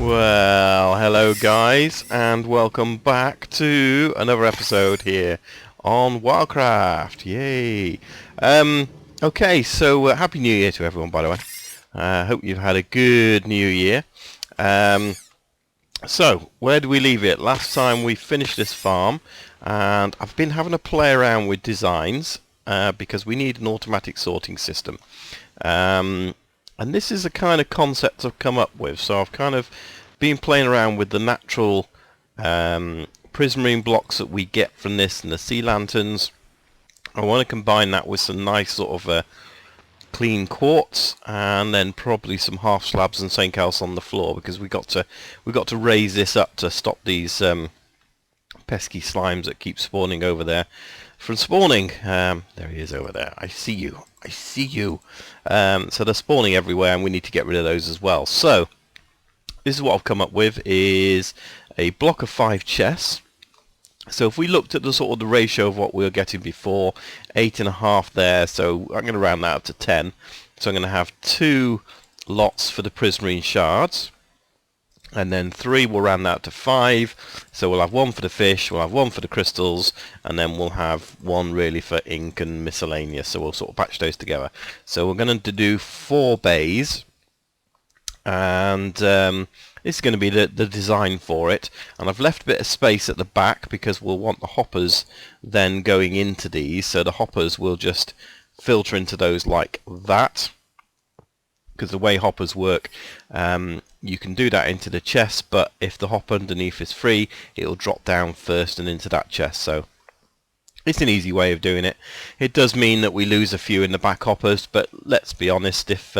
Well, hello guys, and welcome back to another episode here on WildCraft. Yay! Okay, so Happy New Year to everyone, by the way. Hope you've had a good New Year. So, where do we leave it? Last time we finished this farm, and I've been having a play around with designs, because we need an automatic sorting system. And this is the kind of concept I've come up with. So I've kind of been playing around with the natural prismarine blocks that we get from this and the sea lanterns. I want to combine that with some nice sort of clean quartz, and then probably some half slabs and something else on the floor, because we got to raise this up to stop these pesky slimes that keep spawning over there from spawning. There he is over there. I see you. I see you. So they're spawning everywhere, and we need to get rid of those as well. So this is what I've come up with, is a block of 5 chests. So if we looked at the sort of the ratio of what we were getting before, 8.5 there, so I'm going to round that up to 10. So I'm going to have 2 lots for the prismarine shards, and then 3 we'll round that up to 5. So we'll have 1 for the fish, we'll have 1 for the crystals, and then we'll have 1 really for ink and miscellaneous. So we'll sort of patch those together. So we're going to do 4 bays, and this is going to be the design for it. And I've left a bit of space at the back because we'll want the hoppers then going into these. So the hoppers will just filter into those like that, because the way hoppers work, you can do that into the chest, but if the hopper underneath is free, it'll drop down first and into that chest. So it's an easy way of doing it. It does mean that we lose a few in the back hoppers, but let's be honest, if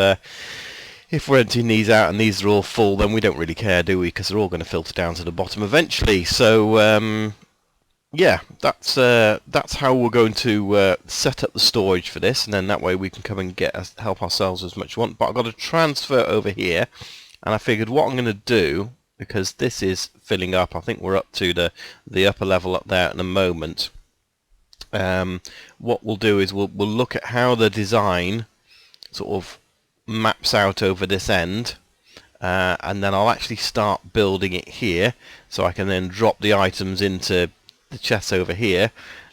we're emptying these out and these are all full, then we don't really care, do we? Because they're all going to filter down to the bottom eventually. So yeah, that's how we're going to set up the storage for this, and then that way we can come and help ourselves as much as we want. But I've got to transfer over here, and I figured what I'm going to do, because this is filling up, I think we're up to the upper level up there at the moment. What we'll do is we'll look at how the design sort of maps out over this end, and then I'll actually start building it here, so I can then drop the items into the chests over here.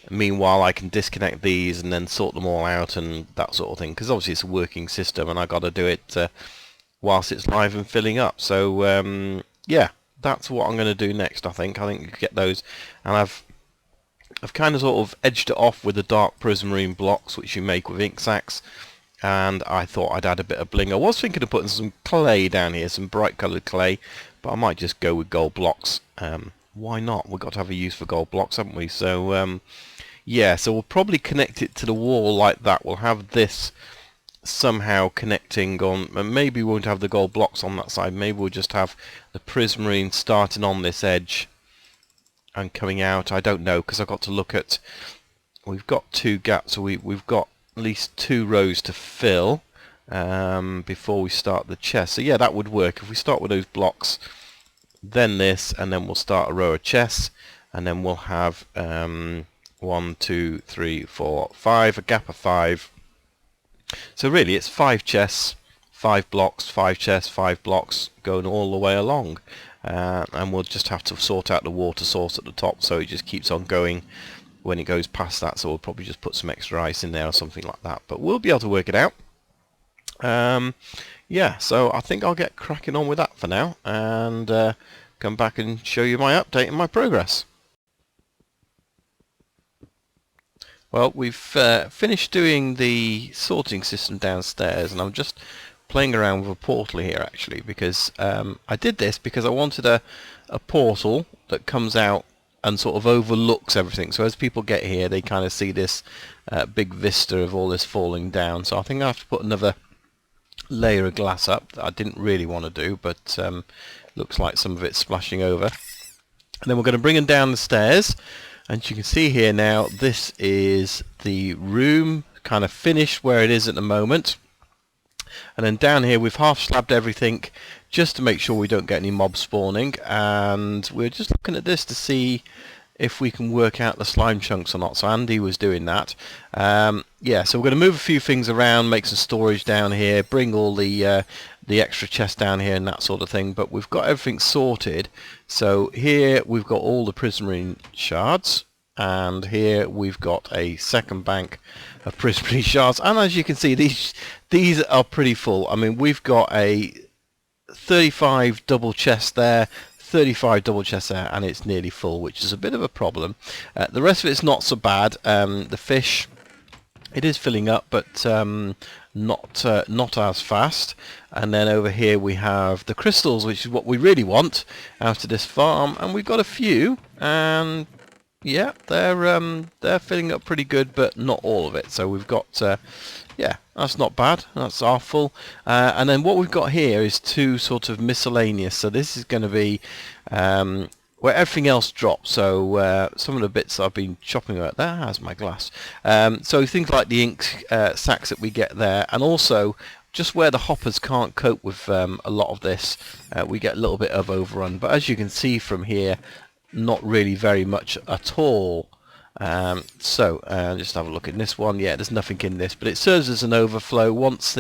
Meanwhile, I can disconnect these and then sort them all out and that sort of thing, because obviously it's a working system and I got to do it whilst it's live and filling up. So yeah, that's what I'm going to do next. I think you can get those, and I've kind of sort of edged it off with the dark prismarine blocks which you make with ink sacs, and I thought I'd add a bit of bling. I was thinking of putting some clay down here, some bright coloured clay, but I might just go with gold blocks. Why not? We've got to have a use for gold blocks, haven't we? So yeah, so we'll probably connect it to the wall like that. We'll have this somehow connecting on, and maybe we won't have the gold blocks on that side. Maybe we'll just have the prismarine starting on this edge and coming out. I don't know, because I've got to look at, we've got 2 gaps, so we've got at least 2 rows to fill before we start the chest. So yeah, that would work if we start with those blocks, then this, and then we'll start a row of chests, and then we'll have 1, 2, 3, 4, 5, a gap of 5. So really it's 5 chests, 5 blocks, 5 chests, 5 blocks, going all the way along, and we'll just have to sort out the water source at the top, so it just keeps on going when it goes past that. So we'll probably just put some extra ice in there or something like that, but we'll be able to work it out. Yeah, so I think I'll get cracking on with that for now, and come back and show you my update and my progress. Well, we've finished doing the sorting system downstairs, and I'm just playing around with a portal here actually, because I did this because I wanted a portal that comes out and sort of overlooks everything. So as people get here, they kind of see this big vista of all this falling down. So I think I have to put another layer of glass up that I didn't really want to do, but looks like some of it's splashing over. And then we're going to bring them down the stairs, and you can see here now this is the room kind of finished where it is at the moment. And then down here we've half slabbed everything just to make sure we don't get any mob spawning, and we're just looking at this to see if we can work out the slime chunks or not. So Andy was doing that. Yeah, so we're going to move a few things around, make some storage down here, bring all the extra chests down here and that sort of thing. But we've got everything sorted. So here we've got all the prismarine shards, and here we've got a second bank of prismarine shards. And as you can see, these are pretty full. I mean, we've got a 35 double chest there, 35 double chests there, and it's nearly full, which is a bit of a problem. The rest of it's not so bad. The fish, it is filling up, but not as fast. And then over here we have the crystals, which is what we really want out of this farm, and we've got a few, and yeah, they're filling up pretty good, but not all of it. So we've got yeah, that's not bad. That's our full. And then what we've got here is two sort of miscellaneous. So this is going to be where everything else drops. So some of the bits I've been chopping out. There has my glass. So things like the ink sacks that we get there, and also just where the hoppers can't cope with a lot of this, we get a little bit of overrun. But as you can see from here, not really very much at all. So just have a look at this one. Yeah, there's nothing in this, but it serves as an overflow. Once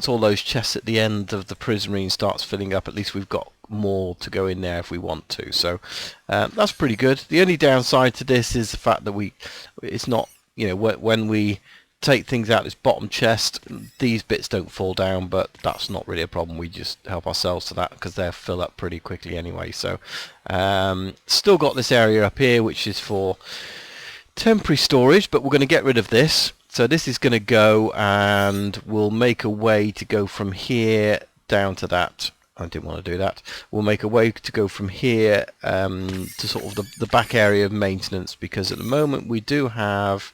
all those chests at the end of the prismarine starts filling up, at least we've got more to go in there if we want to. So that's pretty good. The only downside to this is the fact that it's not, you know, when we take things out this bottom chest, these bits don't fall down, but that's not really a problem. We just help ourselves to that because they'll fill up pretty quickly anyway. So still got this area up here which is for temporary storage, but we're going to get rid of this. So this is going to go, and we'll make a way to go from here down to that. I didn't want to do that. We'll make a way to go from here to sort of the back area of maintenance, because at the moment we do have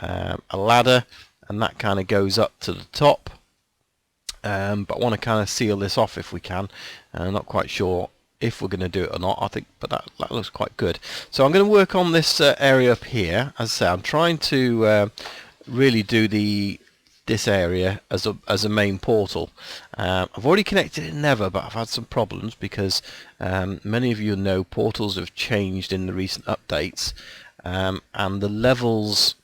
a ladder, and that kind of goes up to the top, but I want to kind of seal this off if we can. I'm not quite sure if we're going to do it or not, I think, but that looks quite good. So I'm going to work on this area up here. As I say, I'm trying to really do this area as a main portal. I've already connected it in Nether, but I've had some problems because many of you know portals have changed in the recent updates, and the levels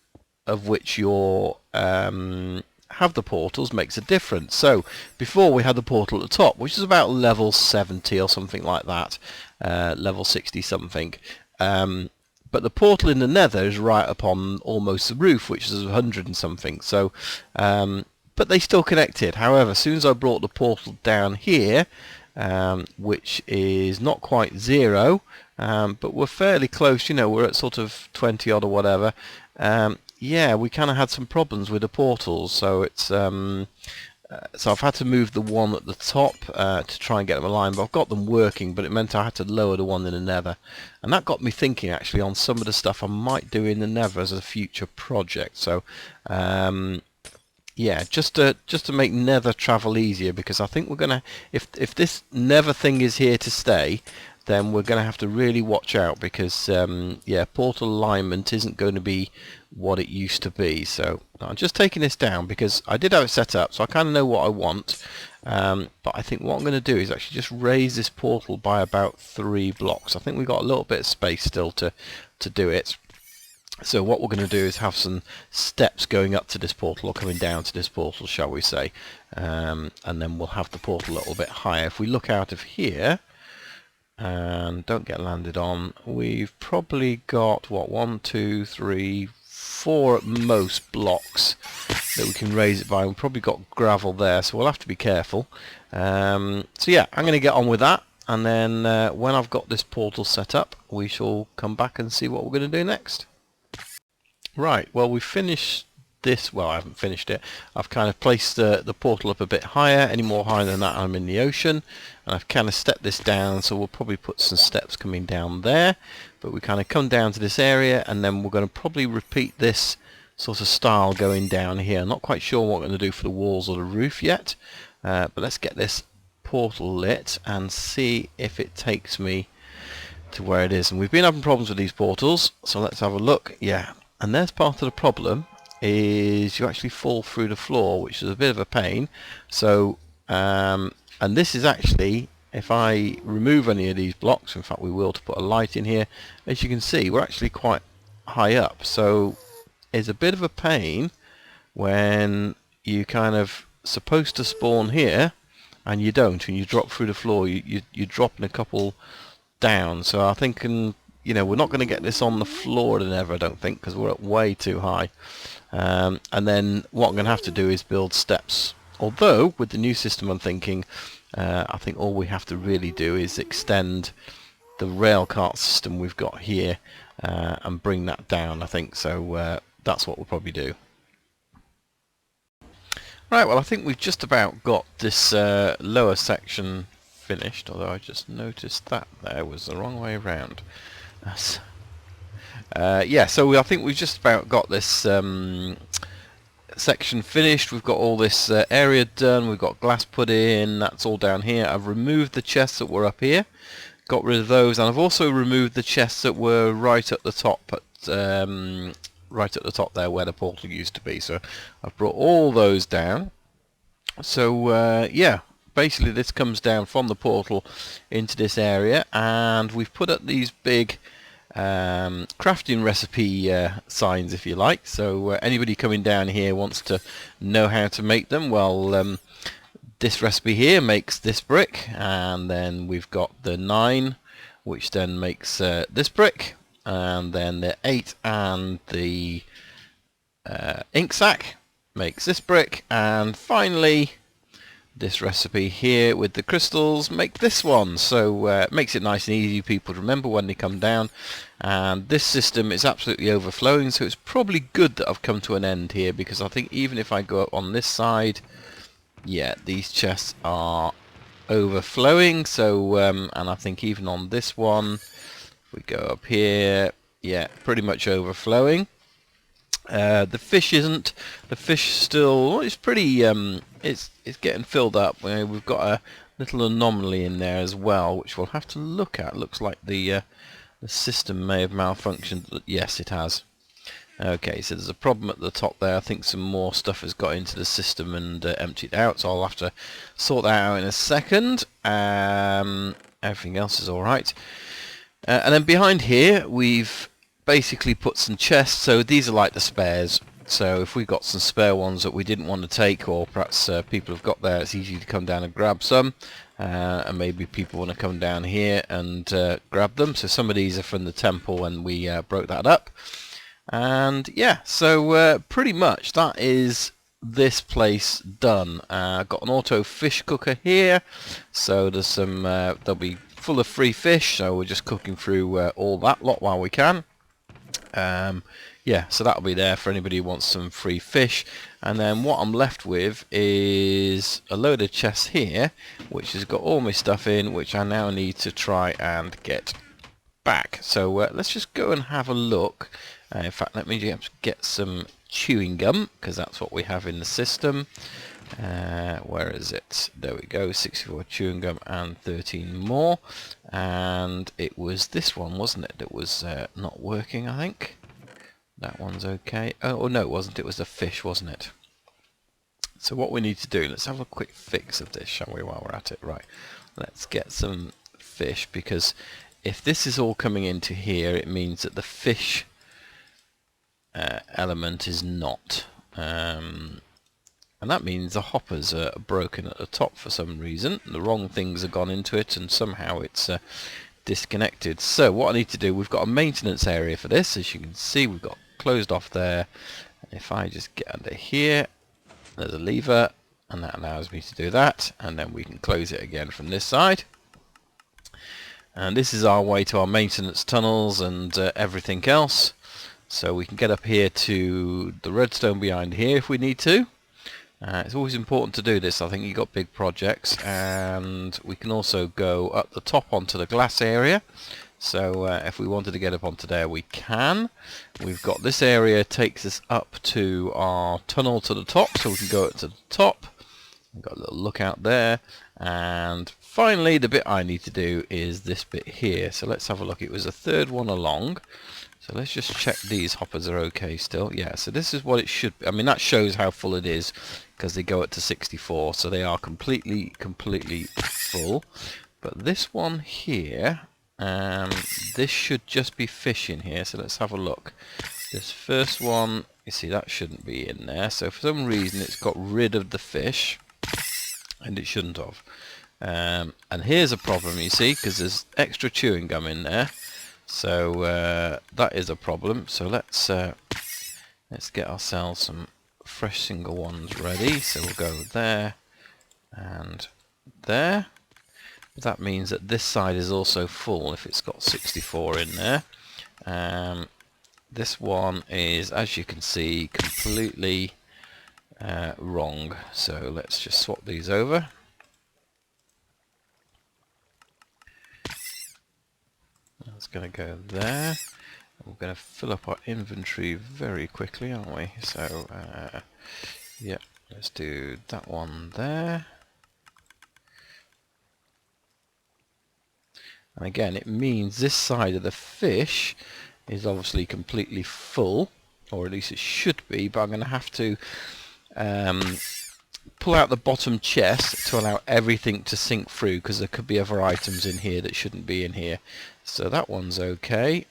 of which you have the portals makes a difference. So before we had the portal at the top, which is about level 70 or something like that, level 60 something, but the portal in the Nether is right up on almost the roof, which is 100 and something. So but they still connected. However, as soon as I brought the portal down here, which is not quite 0, but we're fairly close, you know, we're at sort of 20 odd or whatever, yeah, we kind of had some problems with the portals. So it's so I've had to move the one at the top to try and get them aligned, but I've got them working, but it meant I had to lower the one in the Nether, and that got me thinking actually on some of the stuff I might do in the Nether as a future project. So yeah, just to make Nether travel easier, because I think we're gonna, if this Nether thing is here to stay, then we're going to have to really watch out, because yeah, portal alignment isn't going to be what it used to be. So I'm just taking this down because I did have it set up, so I kind of know what I want, but I think what I'm going to do is actually just raise this portal by about 3 blocks. I think we've got a little bit of space still to do it. So what we're going to do is have some steps going up to this portal, or coming down to this portal, shall we say, and then we'll have the portal a little bit higher. If we look out of here and don't get landed on, we've probably got what, 1, 2, 3, 4 at most blocks that we can raise it by. We've probably got gravel there, so we'll have to be careful. So yeah, I'm going to get on with that, and then when I've got this portal set up, we shall come back and see what we're going to do next. Right, well, we've finished this. Well, I haven't finished it. I've kind of placed the portal up a bit higher. Any more higher than that, I'm in the ocean. And I've kind of stepped this down, so we'll probably put some steps coming down there. But we kind of come down to this area, and then we're going to probably repeat this sort of style going down here. Not quite sure what we're going to do for the walls or the roof yet. But let's get this portal lit and see if it takes me to where it is. And we've been having problems with these portals, so let's have a look. Yeah, and there's part of the problem, is you actually fall through the floor, which is a bit of a pain. So and this is actually if I remove any of these blocks, in fact we will, to put a light in here, as you can see we're actually quite high up, so it's a bit of a pain when you kind of supposed to spawn here and you don't, and you drop through the floor. You're dropping a couple down, so I think, you know, we're not going to get this on the floor than ever, I don't think, because we're up way too high. And then what I'm going to have to do is build steps, although with the new system I'm thinking, I think all we have to really do is extend the rail cart system we've got here and bring that down, I think. So that's what we'll probably do. Right, well I think we've just about got this lower section finished, although I just noticed that there was the wrong way around. Yeah, so I think we've just about got this section finished. We've got all this area done, we've got glass put in, that's all down here. I've removed the chests that were up here, got rid of those, and I've also removed the chests that were right at the top right at the top there where the portal used to be. So I've brought all those down. So yeah, basically this comes down from the portal into this area, and we've put up these big crafting recipe signs, if you like. So anybody coming down here wants to know how to make them, well, this recipe here makes this brick, and then we've got the 9 which then makes this brick, and then the 8 and the ink sac makes this brick, and finally this recipe here with the crystals make this one. So it makes it nice and easy for people to remember when they come down. And this system is absolutely overflowing, so it's probably good that I've come to an end here, because I think even if I go up on this side, yeah, these chests are overflowing. So and I think even on this one, if we go up here, yeah, pretty much overflowing. The fish isn't. The fish still, it's pretty, it's getting filled up. We've got a little anomaly in there as well, which we'll have to look at. Looks like the system may have malfunctioned. Yes, it has. Okay, so there's a problem at the top there. I think some more stuff has got into the system and emptied out, so I'll have to sort that out in a second. Everything else is alright. And then behind here we've basically put some chests. So these are like the spares. So if we've got some spare ones that we didn't want to take, or perhaps people have got there, it's easy to come down and grab some. And maybe people want to come down here and grab them. So some of these are from the temple when we broke that up. And yeah, so pretty much that is this place done. I've got an auto fish cooker here, so there's some they'll be full of free fish, so we're just cooking through all that lot while we can. Yeah, so that'll be there for anybody who wants some free fish. And then what I'm left with is a load of chests here, which has got all my stuff in, which I now need to try and get back. So let's just go and have a look. In fact, let me just get some chewing gum, because that's what we have in the system. Where is it? There we go, 64 chewing gum and 13 more. And it was this one, wasn't it, that was not working, I think. That one's okay. Oh no, it wasn't. It was the fish, wasn't it? So what we need to do, let's have a quick fix of this, shall we, while we're at it. Right, let's get some fish, because if this is all coming into here, it means that the fish element is not. And that means the hoppers are broken at the top for some reason. The wrong things have gone into it, and somehow it's disconnected. So what I need to do, we've got a maintenance area for this. As you can see, we've got closed off there. If I just get under here, there's a lever, and that allows me to do that. And then we can close it again from this side. And this is our way to our maintenance tunnels and everything else. So we can get up here to the redstone behind here if we need to. It's always important to do this. I think you've got big projects, and we can also go up the top onto the glass area. So if we wanted to get up onto there, we can. We've got this area takes us up to our tunnel to the top, so we can go up to the top. We've got a little lookout there, and finally the bit I need to do is this bit here. So let's have a look. It was a third one along. So let's just check these hoppers are okay still. Yeah, so this is what it should be. I mean, that shows how full it is, because they go up to 64, so they are completely full. But this one here, this should just be fish in here, so let's have a look. This first one, you see, that shouldn't be in there, so for some reason it's got rid of the fish, and it shouldn't have. And here's a problem, you see, because there's extra chewing gum in there, so that is a problem. So let's get ourselves some fresh single ones ready. So we'll go there and there. That means that this side is also full if it's got 64 in there. This one is, as you can see, completely wrong. So let's just swap these over. That's going to go there. We're going to fill up our inventory very quickly, aren't we? So, yeah, let's do that one there. And again, it means this side of the fish is obviously completely full, or at least it should be, but I'm going to have to pull out the bottom chest to allow everything to sink through, because there could be other items in here that shouldn't be in here. So that one's okay,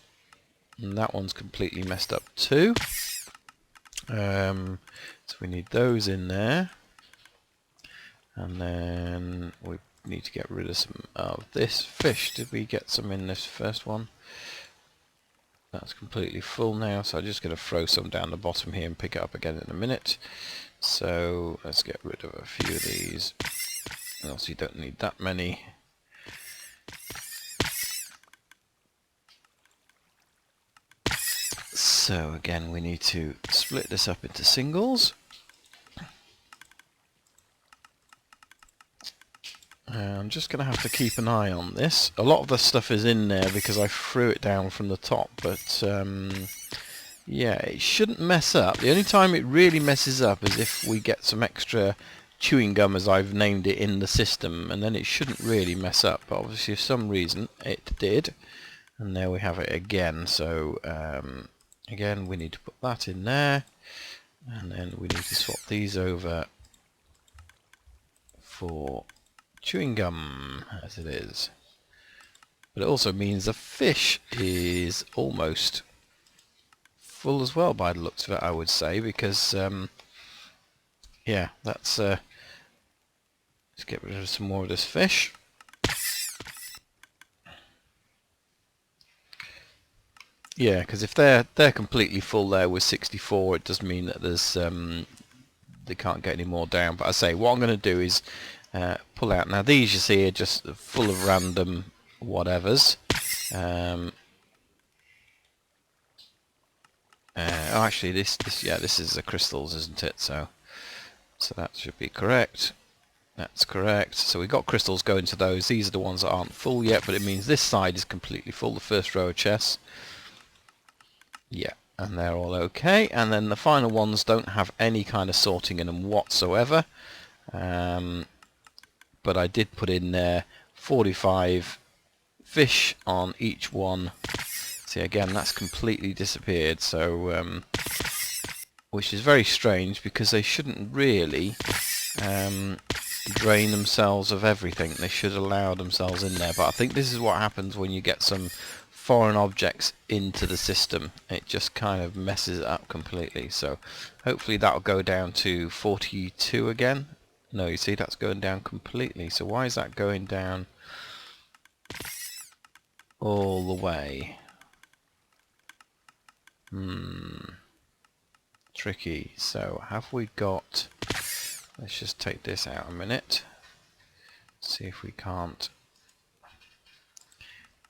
and that one's completely messed up too. So we need those in there, and then we need to get rid of some of this fish. Did we get some in this first one? That's completely full now, so I'm just going to throw some down the bottom here and pick it up again in a minute. So let's get rid of a few of these. Also, you don't need that many. So again, we need to split this up into singles. I'm just going to have to keep an eye on this. A lot of the stuff is in there because I threw it down from the top, but yeah, it shouldn't mess up. The only time it really messes up is if we get some extra chewing gum, as I've named it, in the system, and then it shouldn't really mess up. But obviously, for some reason, it did, and there we have it again. So again, we need to put that in there, and then we need to swap these over for chewing gum, as it is. But it also means the fish is almost full as well, by the looks of it, I would say, because yeah, that's let's get rid of some more of this fish. Yeah, because if they're completely full there with 64, it does mean that there's they can't get any more down. But I say, what I'm going to do is pull out. Now these, you see, are just full of random whatevers. Oh, actually, this is the crystals, isn't it? So that should be correct. That's correct. So we've got crystals going to those. These are the ones that aren't full yet, but it means this side is completely full, the first row of chests. Yeah, and they're all okay. And then the final ones don't have any kind of sorting in them whatsoever. But I did put in there 45 fish on each one. See, again, that's completely disappeared. So, which is very strange, because they shouldn't really drain themselves of everything. They should allow themselves in there. But I think this is what happens when you get some foreign objects into the system. It just kind of messes it up completely. So hopefully that'll go down to 42 again. No, you see, that's going down completely. So why is that going down all the way? Tricky. So have we got... Let's just take this out a minute. See if we can't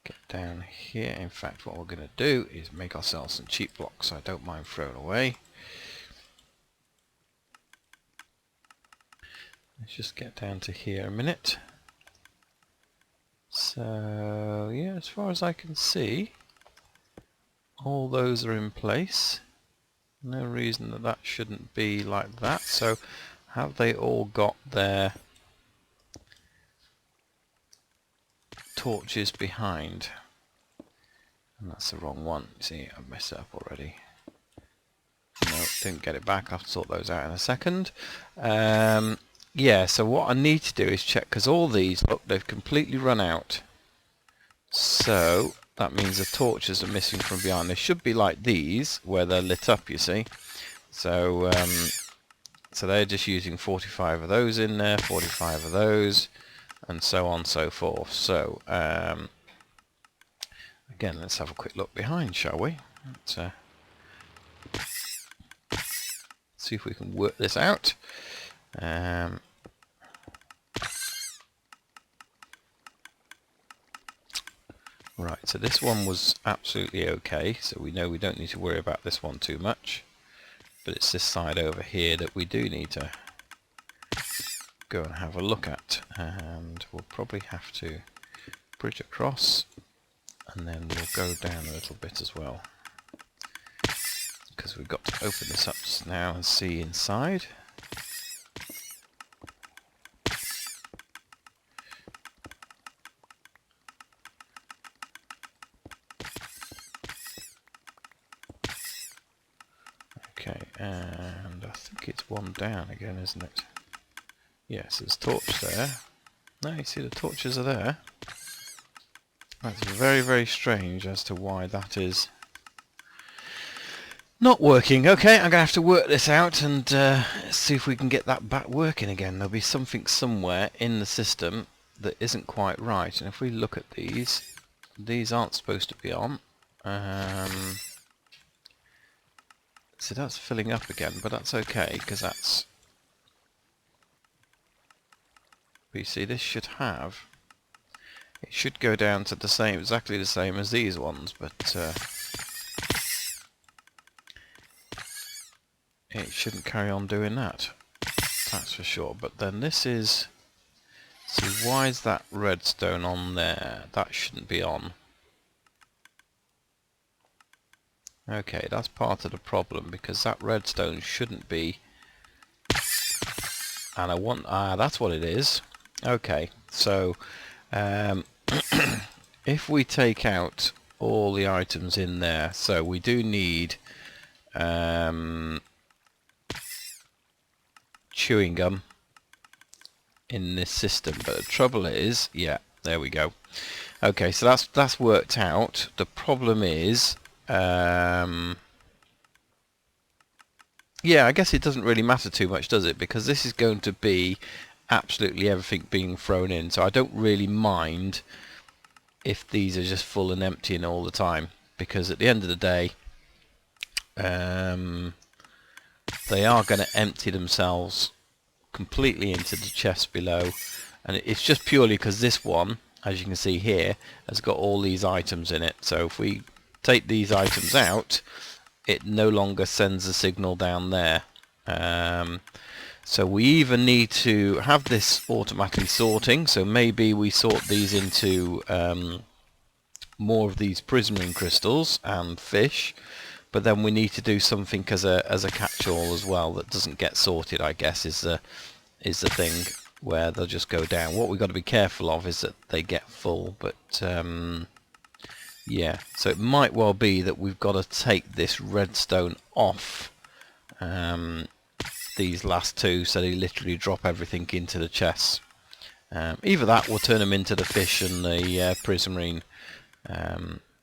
get down here. In fact, what we're going to do is make ourselves some cheap blocks. I don't mind throwing away. Let's just get down to here a minute. So yeah, as far as I can see, all those are in place. No reason that that shouldn't be like that. So have they all got their torches behind? And that's the wrong one. See, I've messed it up already. No, didn't get it back. I'll sort those out in a second. Yeah, so what I need to do is check, because all these, look, they've completely run out. So that means the torches are missing from behind. They should be like these, where they're lit up, you see. So so they're just using 45 of those in there, 45 of those, and so on and so forth. So again, let's have a quick look behind, shall we? Let's see if we can work this out. Right, so this one was absolutely okay, so we know we don't need to worry about this one too much. But it's this side over here that we do need to go and have a look at. And we'll probably have to bridge across, and then we'll go down a little bit as well. Because we've got to open this up now and see inside. Okay, and I think it's one down again, isn't it? Yes, there's a torch there. No, you see the torches are there. That's very, very strange as to why that is not working. Okay, I'm going to have to work this out and see if we can get that back working again. There'll be something somewhere in the system that isn't quite right. And if we look at these aren't supposed to be on. So that's filling up again, but that's okay, because that's... But you see, this should have... It should go down to the same, exactly the same as these ones, but it shouldn't carry on doing that. That's for sure. But then this is... See, why is that redstone on there? That shouldn't be on. Okay, that's part of the problem, because that redstone shouldn't be... And I want... that's what it is. Okay, so... if we take out all the items in there, so we do need... chewing gum in this system, but the trouble is... Yeah, there we go. Okay, so that's worked out. The problem is... yeah, I guess it doesn't really matter too much, does it? Because this is going to be absolutely everything being thrown in, so I don't really mind if these are just full and emptying all the time, because at the end of the day they are going to empty themselves completely into the chest below, and it's just purely because this one, as you can see here, has got all these items in it. So if we take these items out, it no longer sends a signal down there. So we even need to have this automatically sorting, so maybe we sort these into more of these prismarine crystals and fish, but then we need to do something as a catch-all as well that doesn't get sorted, I guess, is the thing where they'll just go down. What we've got to be careful of is that they get full, but yeah, so it might well be that we've got to take this redstone off these last two, so they literally drop everything into the chests. Either that will turn them into the fish and the prismarine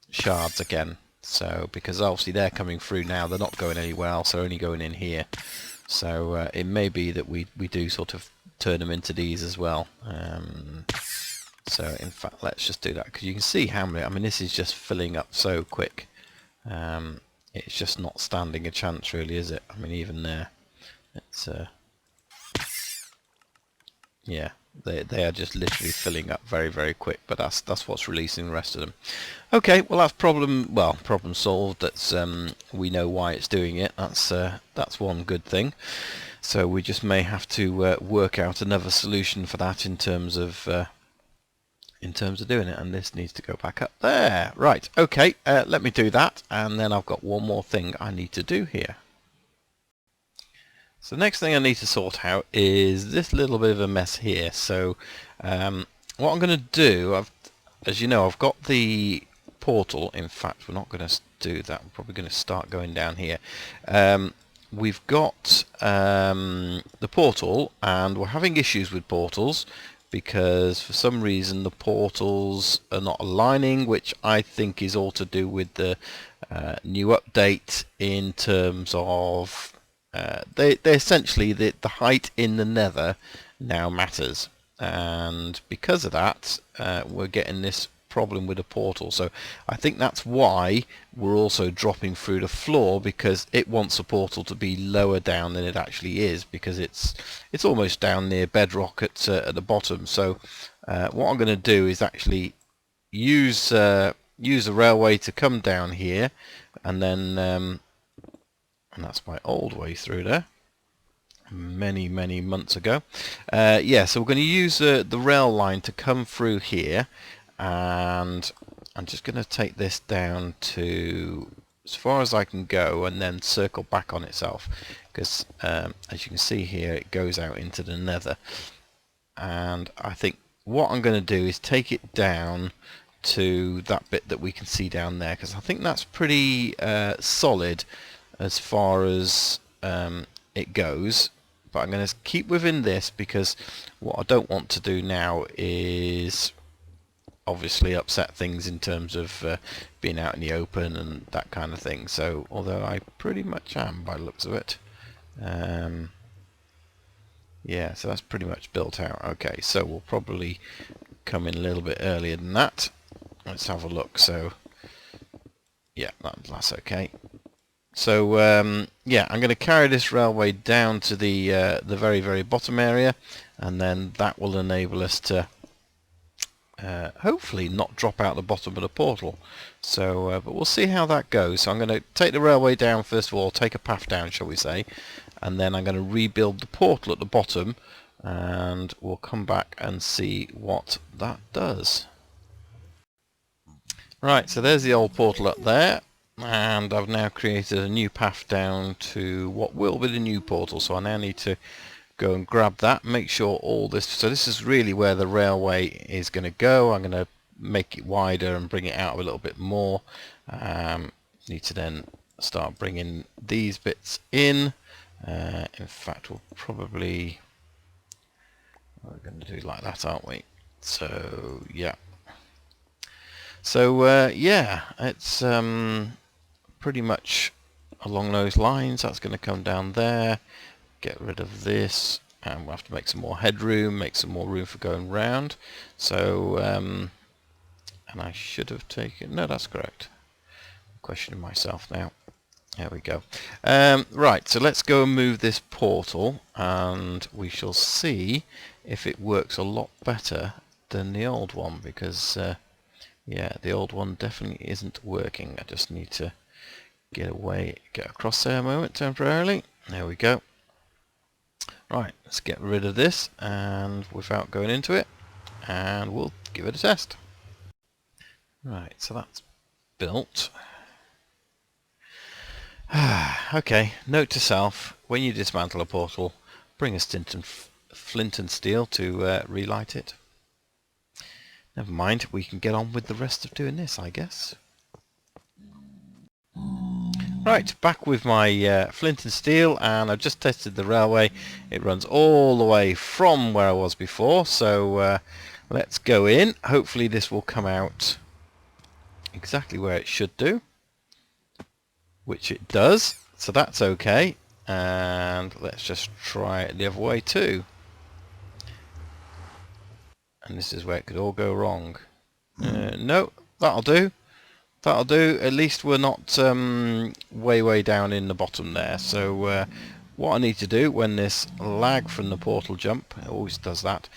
shards again. So because obviously they're coming through now, they're not going anywhere else, they're only going in here. So it may be that we do sort of turn them into these as well. So in fact, let's just do that, because you can see how many. I mean, this is just filling up so quick. It's just not standing a chance, really, is it? I mean, even there, it's yeah, they are just literally filling up very, very quick. But that's what's releasing the rest of them. Okay, well that's problem solved. That's we know why it's doing it. That's one good thing. So we just may have to work out another solution for that in terms of doing it. And this needs to go back up there. Right. Okay. Let me do that, and then I've got one more thing I need to do here. So the next thing I need to sort out is this little bit of a mess here. So what I'm going to do, as you know, I've got the portal. In fact, we're not going to do that. We're probably going to start going down here. we've got the portal, and we're having issues with portals because for some reason the portals are not aligning, which I think is all to do with the new update in terms of they essentially the height in the nether now matters, and because of that we're getting this problem with the portal. So I think that's why we're also dropping through the floor, because it wants the portal to be lower down than it actually is, because it's almost down near bedrock at the bottom. So what I'm going to do is actually use a railway to come down here, and then and that's my old way through there many months ago. Yeah, so we're going to use the rail line to come through here, and I'm just going to take this down to as far as I can go and then circle back on itself, because as you can see here it goes out into the nether, and I think what I'm going to do is take it down to that bit that we can see down there, because I think that's pretty solid as far as it goes. But I'm going to keep within this, because what I don't want to do now is obviously upset things in terms of being out in the open and that kind of thing. So although I pretty much am by the looks of it, yeah, so that's pretty much built out. Okay, so we'll probably come in a little bit earlier than that. Let's have a look. So yeah, that's okay. So yeah, I'm going to carry this railway down to the very bottom area, and then that will enable us to hopefully not drop out the bottom of the portal. So but we'll see how that goes. So I'm going to take the railway down first of all, take a path down shall we say, and then I'm going to rebuild the portal at the bottom, and we'll come back and see what that does. Right, so there's the old portal up there, and I've now created a new path down to what will be the new portal. So I now need to go and grab that, make sure all this, so this is really where the railway is going to go. I'm going to make it wider and bring it out a little bit more. Need to then start bringing these bits in. In fact, we're going to do like that, aren't we? So yeah, so yeah, it's pretty much along those lines. That's going to come down there, get rid of this, and we'll have to make some more headroom, make some more room for going round. So and I should have taken, no, that's correct, I'm questioning myself now. There we go. Right, so let's go and move this portal, and we shall see if it works a lot better than the old one, because yeah, the old one definitely isn't working. I just need to get across there a moment temporarily. There we go. Right, let's get rid of this, and without going into it, and we'll give it a test. Right, so that's built. Okay, note to self, when you dismantle a portal, bring a flint and steel to relight it. Never mind, we can get on with the rest of doing this, I guess. Right, back with my flint and steel, and I've just tested the railway. It runs all the way from where I was before, so let's go in. Hopefully this will come out exactly where it should do, which it does, so that's okay. And let's just try it the other way too. And this is where it could all go wrong. No, that'll do. That'll do. At least we're not way down in the bottom there. So what I need to do when this lag from the portal jump, it always does that,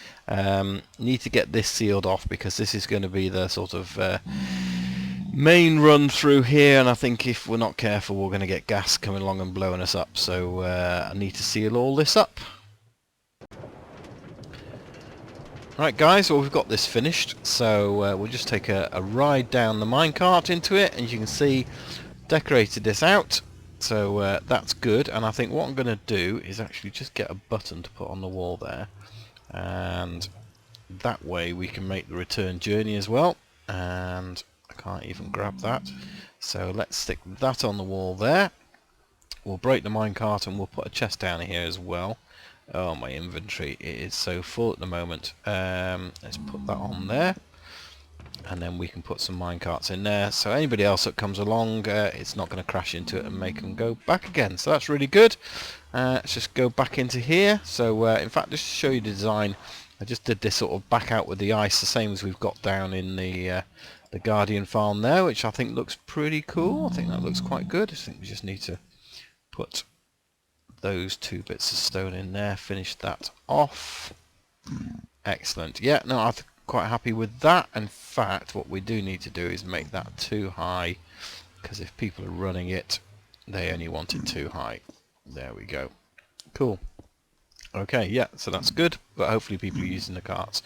need to get this sealed off, because this is going to be the sort of main run through here, and I think if we're not careful we're going to get gas coming along and blowing us up. So I need to seal all this up. Right guys, well we've got this finished, so we'll just take a ride down the minecart into it, and as you can see, decorated this out, so that's good. And I think what I'm going to do is actually just get a button to put on the wall there, and that way we can make the return journey as well. And I can't even grab that, so let's stick that on the wall there. We'll break the minecart and we'll put a chest down here as well. Oh, my inventory, it is so full at the moment. Let's put that on there. And then we can put some minecarts in there, so anybody else that comes along, it's not going to crash into it and make them go back again. So that's really good. Let's just go back into here. So in fact, just to show you the design, I just did this sort of back out with the ice, the same as we've got down in the Guardian farm there, which I think looks pretty cool. I think that looks quite good. I think we just need to put those 2 bits of stone in there, finish that off. Excellent. Yeah, no, I'm quite happy with that. In fact, what we do need to do is make that too high, because if people are running it, they only want it too high. There we go. Cool. Okay, yeah, so that's good, but hopefully people are using the carts.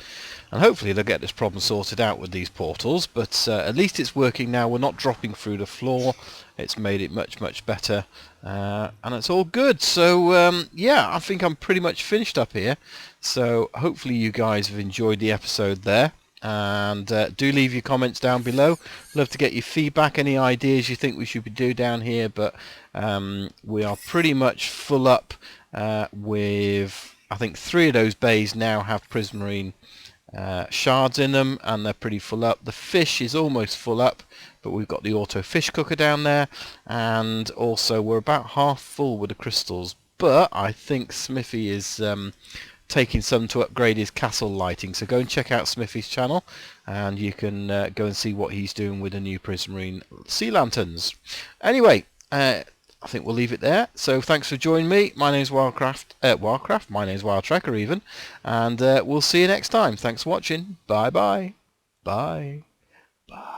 And hopefully they'll get this problem sorted out with these portals, but at least it's working now. We're not dropping through the floor. It's made it much, much better, and it's all good. So, yeah, I think I'm pretty much finished up here. So hopefully you guys have enjoyed the episode there. And do leave your comments down below. Love to get your feedback, any ideas you think we should do down here, but we are pretty much full up with, I think 3 of those bays now have prismarine shards in them, and they're pretty full up. The fish is almost full up, but we've got the auto fish cooker down there, and also we're about half full with the crystals, but I think Smithy is taking some to upgrade his castle lighting, so go and check out Smithy's channel and you can go and see what he's doing with the new prismarine sea lanterns. Anyway, I think we'll leave it there. So thanks for joining me. My name's WildCraft. My name's WildTrekker even, and we'll see you next time. Thanks for watching. Bye bye. Bye. Bye.